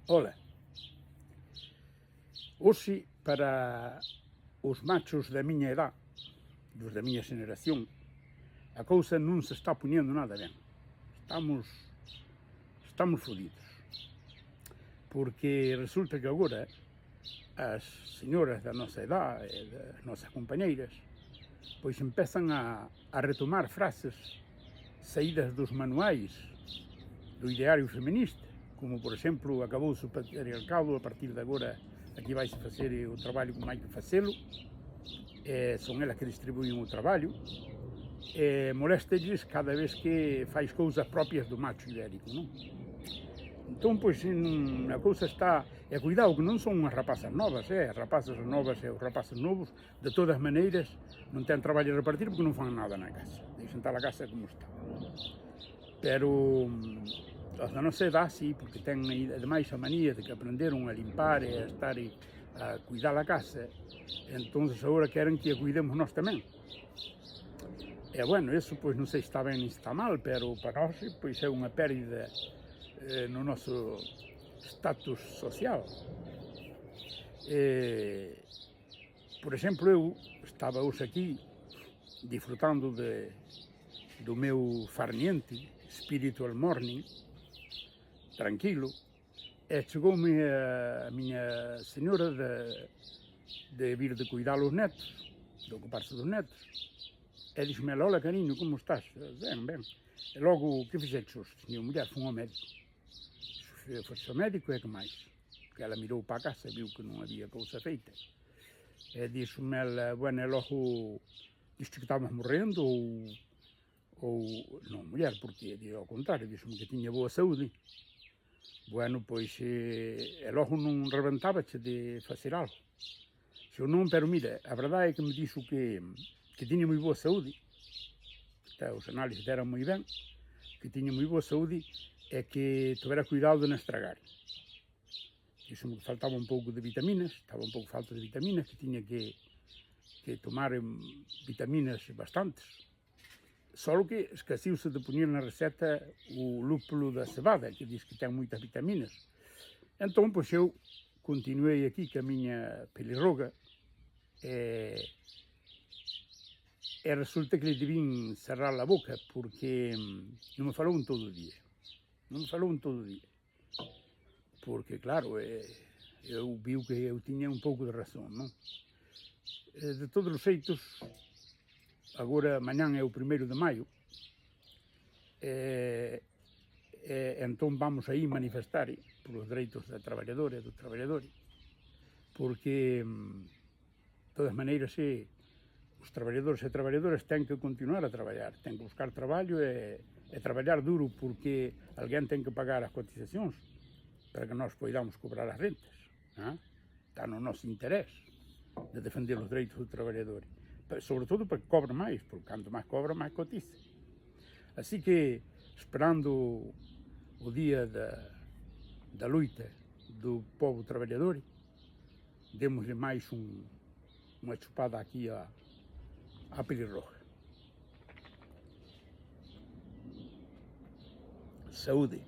Ola, hoxe para os machos da miña edad, dos da miña xeneración, a cousa non se está poñendo nada ben. Estamos fodidos. Porque resulta que agora as señoras da nosa edad e das nosas compañeiras pois empezan a retomar frases saídas dos manuais do ideario feminista, como, por exemplo, acabouse o patriarcado, a partir de agora aquí vais facer o traballo como hai que facelo, son elas que distribuyen o traballo, molesta-lles cada vez que faz cousas propias do macho ibérico, non? Entón, pois, a cousa está... E cuidado, que non son unhas rapazas novas, as rapazas novas e os rapazes novos, de todas maneiras, non ten traballo a repartir porque non fan nada na casa. Deixen tal a casa como está. Pero os da nosa edad, sí, porque ten ademais a manía de que aprenderon a limpar e a estar a cuidar a casa, entón agora queren que a cuidemos nós tamén. E, bueno, eso, pois, non sei se está ben ni se está mal, pero para nós, pois, é unha pérdida no noso status social. Por exemplo, eu estaba hoxe aquí disfrutando do meu farniente spiritual morning, tranquilo, e chegoume a miña señora de vir de cuidar os netos, de ocuparse dos netos, e dixo-me: "Ola, cariño, como estás?" "Ben, ben." E logo, que fixeches hoxe? Tiña mulher, fun ao médico. Foste ao médico e que máis? Que ela mirou para a casa e viu que non había cousa feita. E dixo-me ela: "Bueno, e logo dixo que estabas morrendo ou... Non, mulher, porque ao contrario, dixo-me que tiña boa saúde." Bueno, pois, e logo non reventábache de facer algo. Dixo: "Non, pero mira, a verdade é que me dixo que tiña moi boa saúde, os análisis eran moi ben, que tiña moi boa saúde e que tuvera cuidado de non estragar. Dixo-me que faltaba un pouco de vitaminas, estaba un pouco falta de vitaminas, que tiña que tomar vitaminas bastantes. Só que esqueciuse de poñer na receta o lúpulo da cebada, que diz que ten moitas vitaminas. Entón, pois, eu continuei aquí ca miña pelirroga e resulta que lhe debín cerrar a boca porque non me falou en todo o día. Non me falou en todo o día. Porque, claro, eu viu que eu tiña un pouco de razón, non? De todos os xeitos, agora, mañán é o 1º de maio, entón vamos aí manifestar polos dereitos da traballadora e do traballador, porque, de todas maneiras, os traballadores e traballadoras ten que continuar a traballar, ten que buscar traballo e traballar duro, porque alguén ten que pagar as cotizacións para que nós poidamos cobrar as rentas. Está no noso interés de defender os dereitos do traballador, sobre todo para que cobre máis, porque canto máis cobra, máis cotiza. Así que, esperando o día da luita do povo traballador, démoslle máis unha chupada aquí á pelirroja. Saúde.